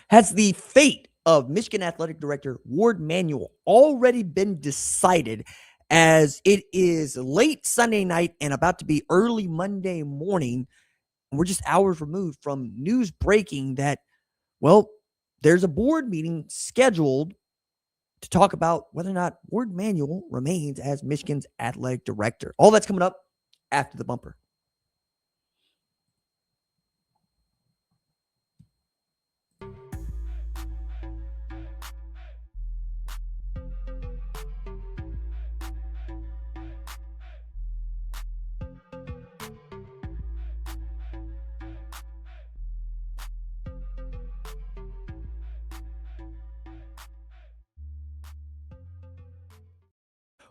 Has the fate of Michigan Athletic Director Warde Manuel already been decided, as it is late Sunday night and about to be early Monday morning? We're just hours removed from news breaking that, well, there's a board meeting scheduled to talk about whether or not Warde Manuel remains as Michigan's athletic director. All that's coming up after the bumper.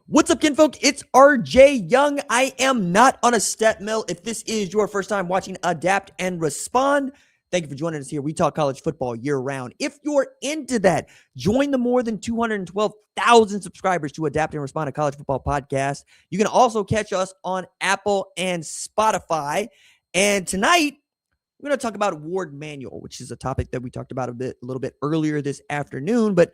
What's up, kinfolk? It's RJ Young. I am not on a step mill. If this is your first time watching Adapt and Respond, thank you for joining us here. We talk college football year round. If you're into that, join the more than 212,000 subscribers to Adapt and Respond, a college football podcast. You can also catch us on Apple and Spotify. And tonight, we're going to talk about Warde Manuel, which is a topic that we talked about a little bit earlier this afternoon. But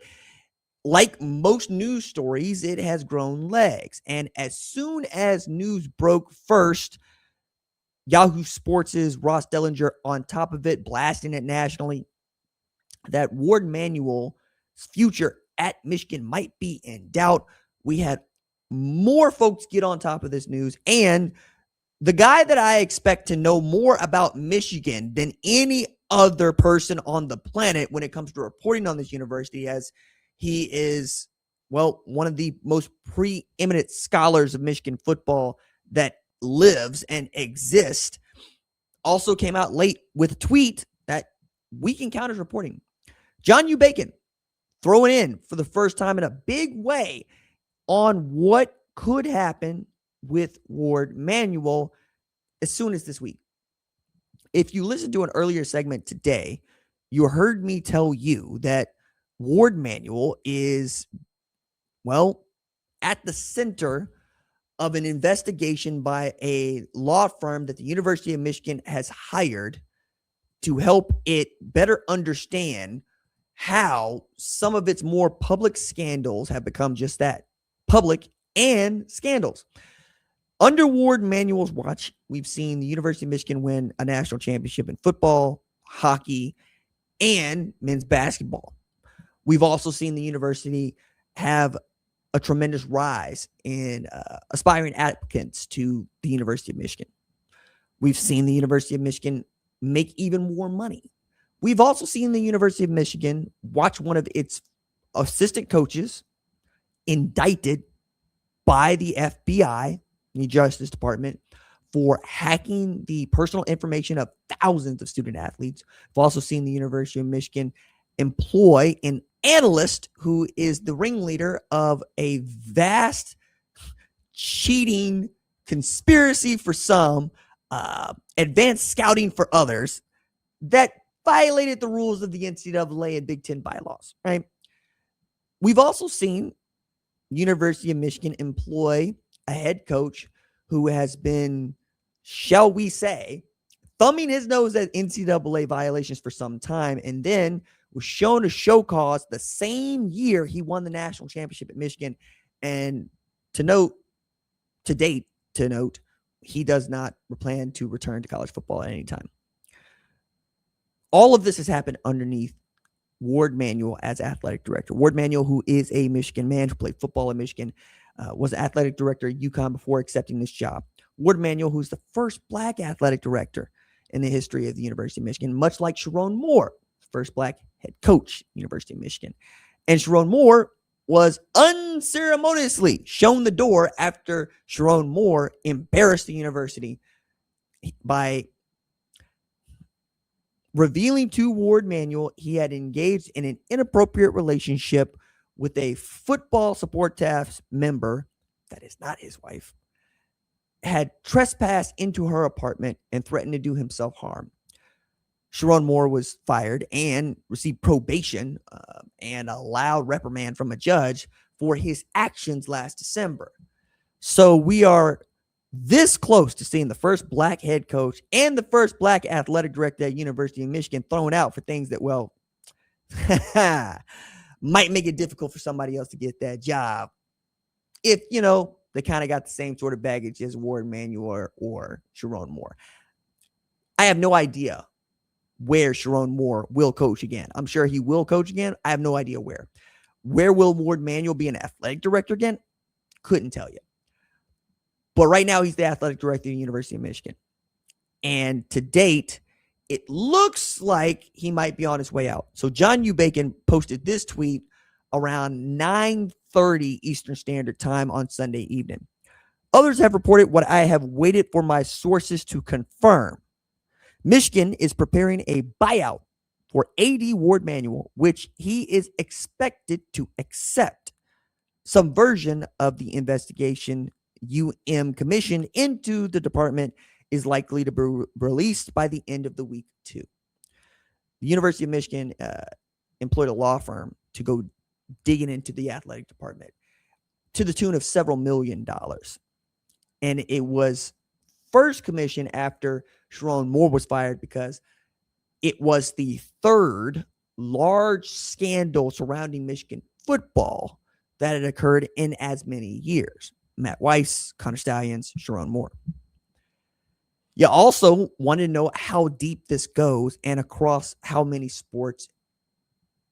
like most news stories, it has grown legs. And as soon as news broke first, Yahoo Sports' Ross Dellinger on top of it, blasting it nationally, that Warde Manuel's future at Michigan might be in doubt. We had more folks get on top of this news. And the guy that I expect to know more about Michigan than any other person on the planet when it comes to reporting on this university, as he is, well, one of the most preeminent scholars of Michigan football that lives and exists, also came out late with a tweet that we can count as reporting. John U. Bacon throwing in for the first time in a big way on what could happen with Warde Manuel as soon as this week. If you listened to an earlier segment today, you heard me tell you that Warde Manuel is, well, at the center of an investigation by a law firm that the University of Michigan has hired to help it better understand how some of its more public scandals have become just that, public and scandals. Under Warde Manuel's watch, we've seen the University of Michigan win a national championship in football, hockey, and men's basketball. We've also seen the university have a tremendous rise in aspiring applicants to the University of Michigan. We've seen the University of Michigan make even more money. We've also seen the University of Michigan watch one of its assistant coaches indicted by the FBI, the Justice Department, for hacking the personal information of thousands of student athletes. We've also seen the University of Michigan employ an analyst who is the ringleader of a vast cheating conspiracy for some, advanced scouting for others, that violated the rules of the NCAA and Big Ten bylaws, right? We've also seen University of Michigan employ a head coach who has been, shall we say, thumbing his nose at NCAA violations for some time, and then was shown a show cause the same year he won the national championship at Michigan. And to note, he does not plan to return to college football at any time. All of this has happened underneath Warde Manuel as athletic director. Warde Manuel, who is a Michigan man who played football at Michigan, was athletic director at UConn before accepting this job. Warde Manuel, who's the first Black athletic director in the history of the University of Michigan, much like Sherrone Moore, first Black head coach, University of Michigan. And Sherrone Moore was unceremoniously shown the door after Sherrone Moore embarrassed the university by revealing to Warde Manuel he had engaged in an inappropriate relationship with a football support staff member that is not his wife, had trespassed into her apartment and threatened to do himself harm. Sherrone Moore was fired and received probation and a loud reprimand from a judge for his actions last December. So we are this close to seeing the first Black head coach and the first Black athletic director at University of Michigan thrown out for things that, well, might make it difficult for somebody else to get that job if, they kind of got the same sort of baggage as Warde Manuel or Sherrone Moore. I have no idea where Sherrone Moore will coach again. I'm sure he will coach again. I have no idea where. Where will Warde Manuel be an athletic director again? Couldn't tell you. But right now, he's the athletic director of the University of Michigan. And to date, it looks like he might be on his way out. So John U. Bacon posted this tweet around 9:30 Eastern Standard Time on Sunday evening. Others have reported what I have waited for my sources to confirm. Michigan is preparing a buyout for AD Warde Manuel, which he is expected to accept. Some version of the investigation commissioned into the department is likely to be released by the end of the week, too. The University of Michigan employed a law firm to go digging into the athletic department to the tune of several $1 million. And it was first commissioned after Sherrone Moore was fired because it was the third large scandal surrounding Michigan football that had occurred in as many years. Matt Weiss, Connor Stallions, Sherrone Moore. You also want to know how deep this goes and across how many sports.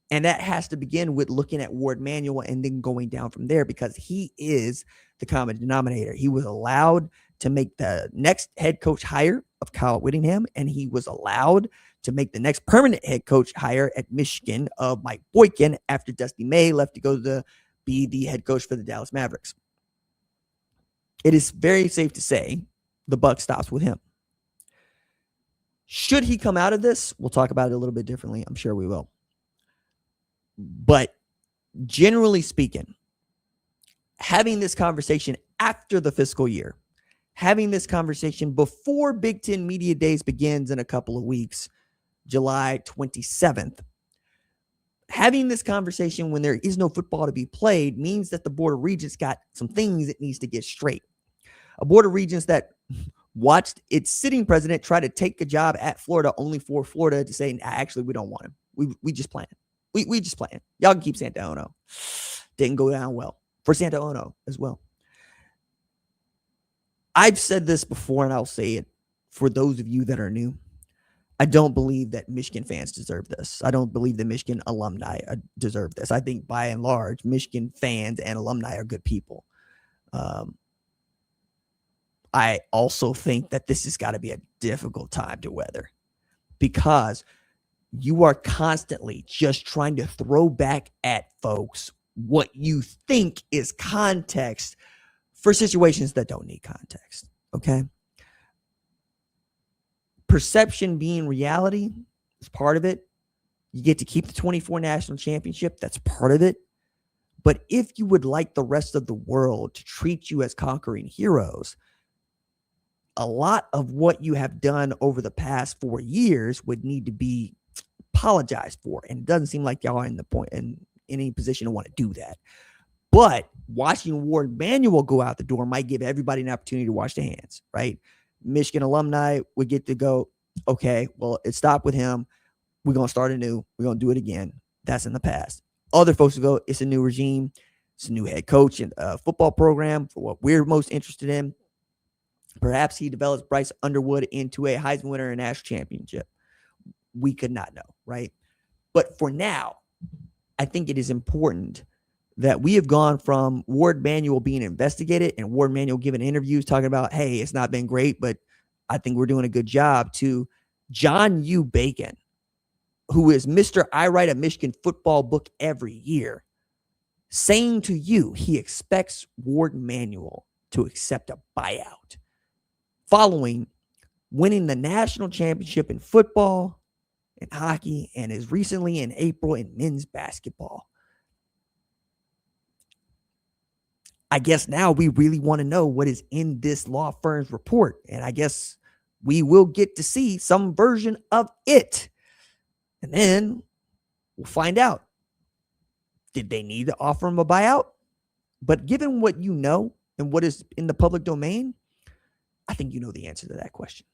And that has to begin with looking at Warde Manuel and then going down from there because he is the common denominator. He was allowed to make the next head coach hire of Kyle Whittingham, and he was allowed to make the next permanent head coach hire at Michigan of Mike Boykin after Dusty May left to go to be the head coach for the Dallas Mavericks. It is very safe to say the buck stops with him. Should he come out of this? We'll talk about it a little bit differently. I'm sure we will. But generally speaking, having this conversation after the fiscal year, having this conversation before Big Ten Media Days begins in a couple of weeks, July 27th, having this conversation when there is no football to be played means that the Board of Regents got some things it needs to get straight. A Board of Regents that watched its sitting president try to take a job at Florida only for Florida to say, nah, actually, we don't want him. We just playing. We just playing. Y'all can keep Santaono. Didn't go down well for Santaono as well. I've said this before, and I'll say it for those of you that are new. I don't believe that Michigan fans deserve this. I don't believe that Michigan alumni deserve this. I think by and large, Michigan fans and alumni are good people. I also think that this has got to be a difficult time to weather because you are constantly just trying to throw back at folks what you think is context for situations that don't need context. Okay. Perception being reality is part of it. You get to keep the 24 national championship. That's part of it. But if you would like the rest of the world to treat you as conquering heroes, a lot of what you have done over the past 4 years would need to be apologized for. And it doesn't seem like y'all are in any position to want to do that. But watching Warde Manuel go out the door might give everybody an opportunity to wash their hands, right? Michigan alumni would get to go, okay, well, it stopped with him. We're going to start anew. We're going to do it again. That's in the past. Other folks will go, it's a new regime. It's a new head coach and football program for what we're most interested in. Perhaps he develops Bryce Underwood into a Heisman winner and national championship. We could not know, right? But for now, I think it is important that we have gone from Warde Manuel being investigated and Warde Manuel giving interviews talking about, hey, it's not been great, but I think we're doing a good job, to John U. Bacon, who is Mr. I write a Michigan football book every year, saying to you he expects Warde Manuel to accept a buyout following winning the national championship in football and hockey and as recently in April in men's basketball. I guess now we really want to know what is in this law firm's report. And I guess we will get to see some version of it. And then we'll find out. Did they need to offer him a buyout? But given what you know and what is in the public domain, I think you know the answer to that question.